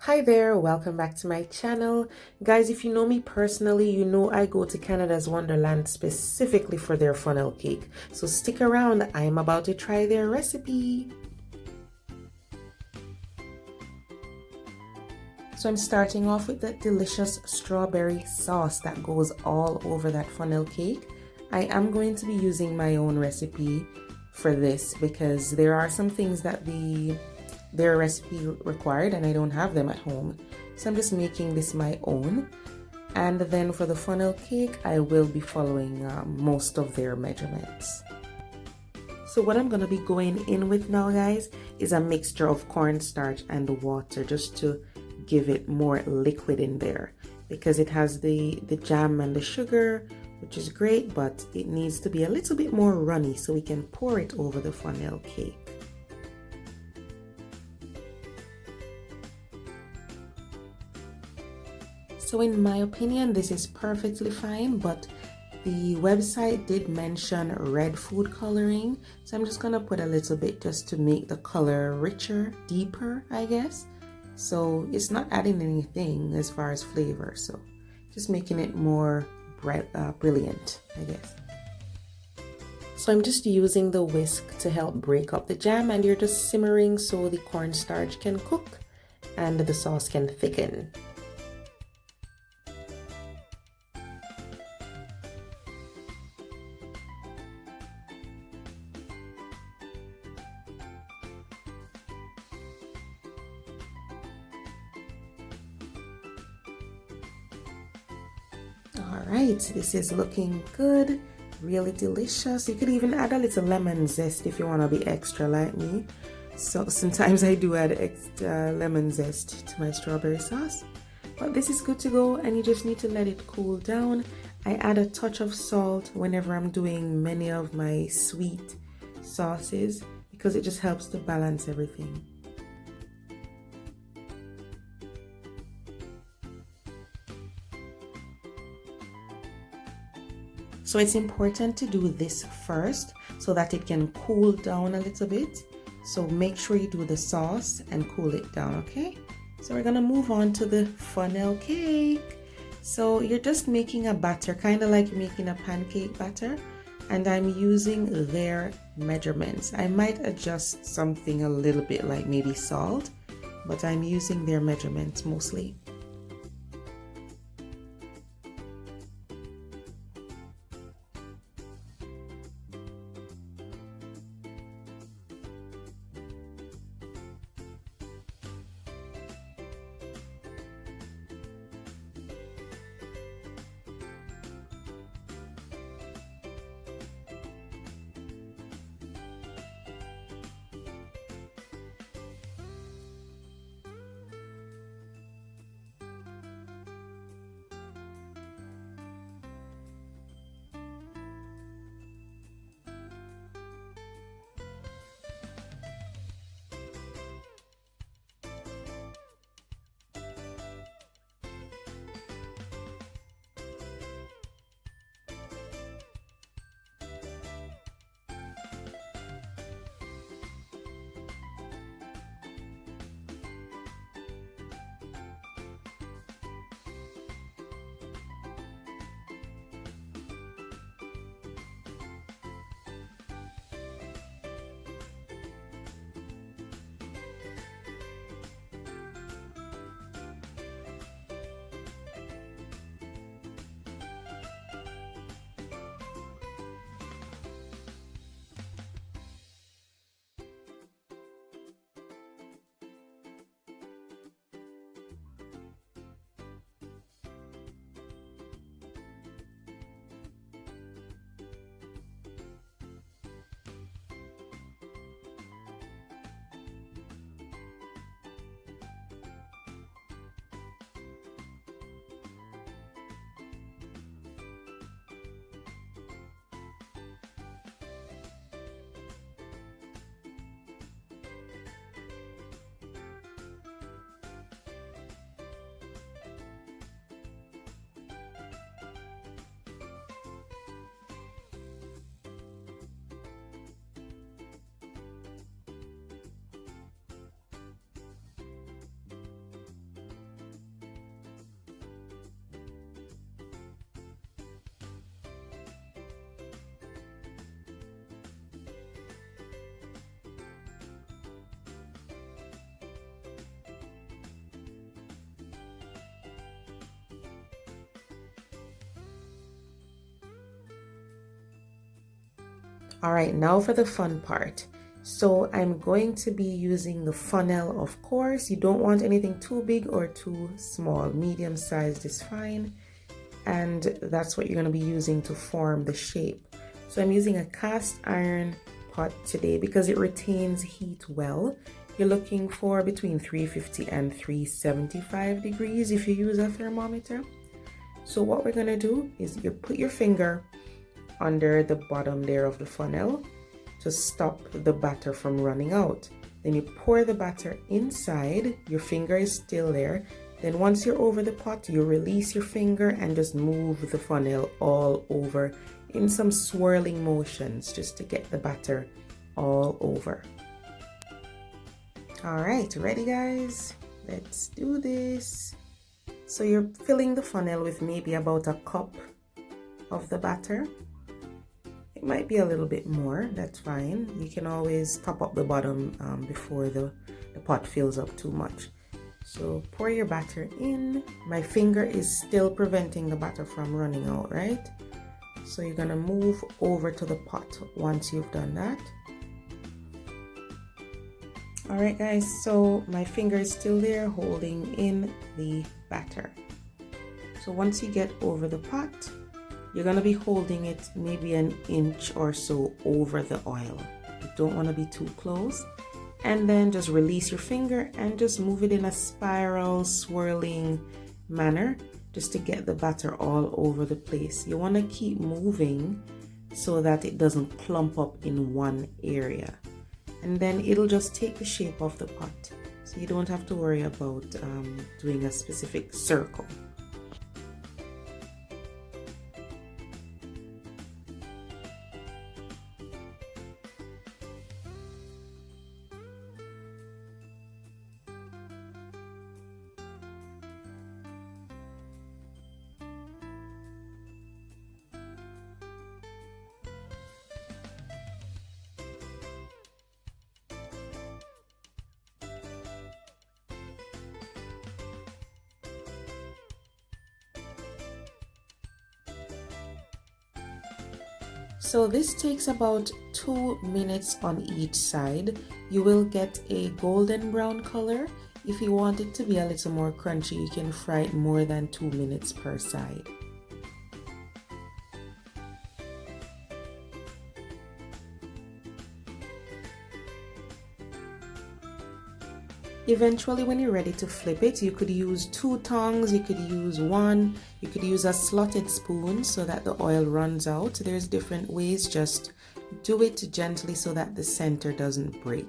Hi there, welcome back to my channel. Guys, if you know me personally, you know I go to Canada's Wonderland specifically for their funnel cake. So stick around, I am about to try their recipe. So I'm starting off with that delicious strawberry sauce that goes all over that funnel cake. I am going to be using my own recipe for this because there are some things that their recipe required and I don't have them at home. So I'm just making this my own. And then for the funnel cake, I will be following most of their measurements. So what I'm going to be going in with now, guys, is a mixture of cornstarch and water just to give it more liquid in there because it has the jam and the sugar, which is great, but it needs to be a little bit more runny so we can pour it over the funnel cake. So in my opinion, this is perfectly fine, but the website did mention red food coloring. So I'm just gonna put a little bit just to make the color richer, deeper, I guess. So it's not adding anything as far as flavor. So just making it more brilliant, I guess. So I'm just using the whisk to help break up the jam, and you're just simmering so the cornstarch can cook and the sauce can thicken. Alright, this is looking good, really delicious. You could even add a little lemon zest if you want to be extra like me. So sometimes I do add extra lemon zest to my strawberry sauce. But this is good to go, and you just need to let it cool down. I add a touch of salt whenever I'm doing many of my sweet sauces because it just helps to balance everything. So it's important to do this first so that it can cool down a little bit. So make sure you do the sauce and cool it down, okay? So we're gonna move on to the funnel cake. So you're just making a batter, kind of like making a pancake batter, and I'm using their measurements. I might adjust something a little bit, like maybe salt, but I'm using their measurements mostly. All right, now for the fun part. So I'm going to be using the funnel, of course. You don't want anything too big or too small. Medium sized is fine. And that's what you're going to be using to form the shape. So I'm using a cast iron pot today because it retains heat well. You're looking for between 350 and 375 degrees if you use a thermometer. So what we're going to do is you put your finger under the bottom there of the funnel to stop the batter from running out. Then you pour the batter inside, your finger is still there. Then once you're over the pot, you release your finger and just move the funnel all over in some swirling motions just to get the batter all over. All right, ready guys? Let's do this. So you're filling the funnel with maybe about a cup of the batter. It might be a little bit more, that's fine. You can always top up the bottom before the pot fills up too much. So pour your batter in. My finger is still preventing the batter from running out, right? So you're gonna move over to the pot once you've done that. All right guys, so my finger is still there holding in the batter. So once you get over the pot, you're gonna be holding it maybe an inch or so over the oil. You don't wanna be too close. And then just release your finger and just move it in a spiral swirling manner just to get the batter all over the place. You wanna keep moving so that it doesn't clump up in one area. And then it'll just take the shape of the pot. So you don't have to worry about doing a specific circle. So this takes about 2 minutes on each side. You will get a golden brown color. If you want it to be a little more crunchy, you can fry it more than 2 minutes per side. Eventually, when you're ready to flip it, you could use 2 tongs, you could use 1, you could use a slotted spoon so that the oil runs out. There's different ways, just do it gently so that the center doesn't break.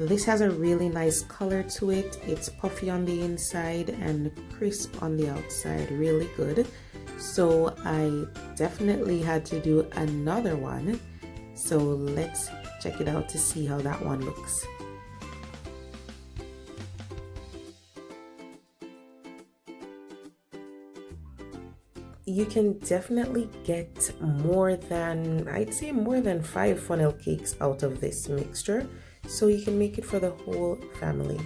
This has a really nice color to it. It's puffy on the inside and crisp on the outside, really good. So I definitely had to do another one. So let's check check it out to see how that one looks. You can definitely get more than, I'd say more than 5 funnel cakes out of this mixture, so you can make it for the whole family.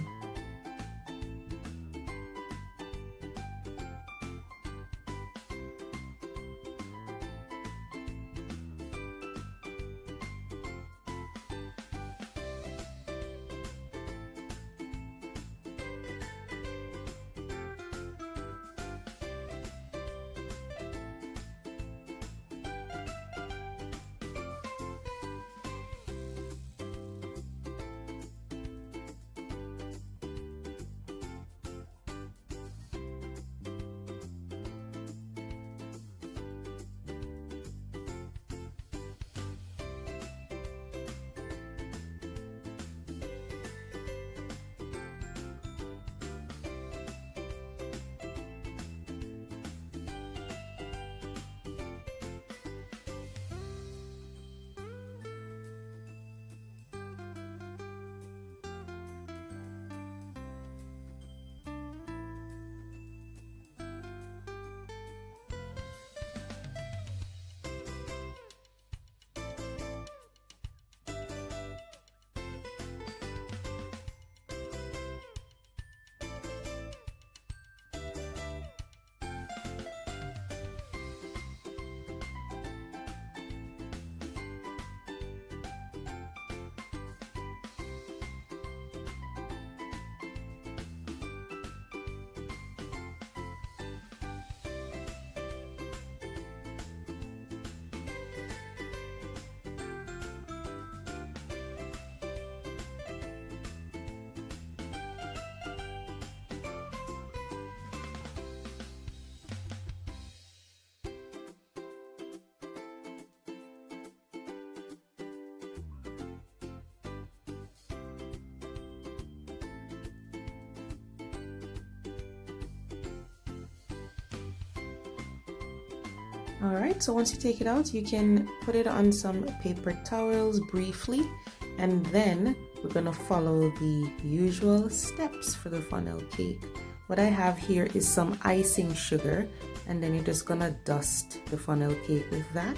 Alright, so once you take it out, you can put it on some paper towels briefly, and then we're going to follow the usual steps for the funnel cake. What I have here is some icing sugar, and then you're just going to dust the funnel cake with that.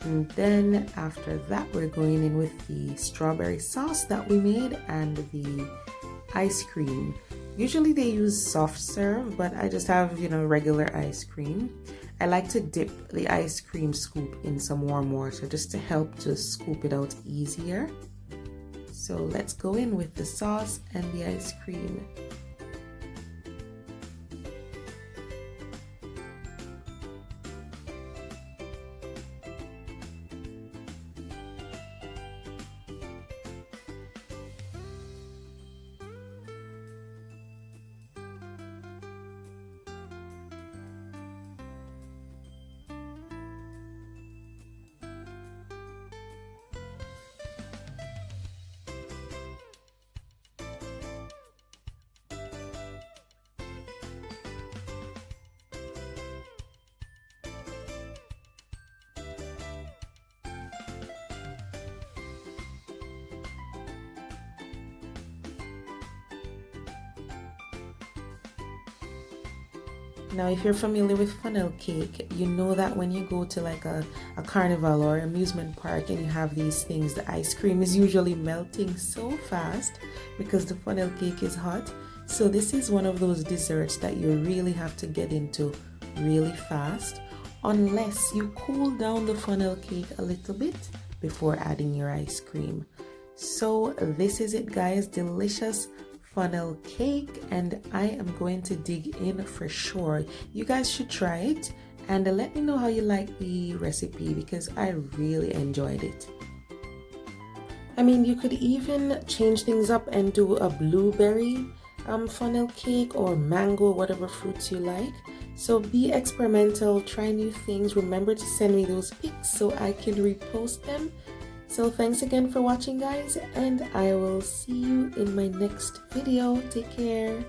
And then after that, we're going in with the strawberry sauce that we made and the ice cream. Usually they use soft serve, but I just have, regular ice cream. I like to dip the ice cream scoop in some warm water just to help to scoop it out easier. So let's go in with the sauce and the ice cream. Now, if you're familiar with funnel cake, you know that when you go to like a carnival or amusement park and you have these things, the ice cream is usually melting so fast because the funnel cake is hot. So this is one of those desserts that you really have to get into really fast, unless you cool down the funnel cake a little bit before adding your ice cream. So this is it, guys. Delicious funnel cake, and I am going to dig in for sure. You guys should try it and let me know how you like the recipe, because I really enjoyed it. I mean, you could even change things up and do a blueberry funnel cake or mango, whatever fruits you like. So be experimental, try new things. Remember to send me those pics so I can repost them. So thanks again for watching, guys, and I will see you in my next video. Take care.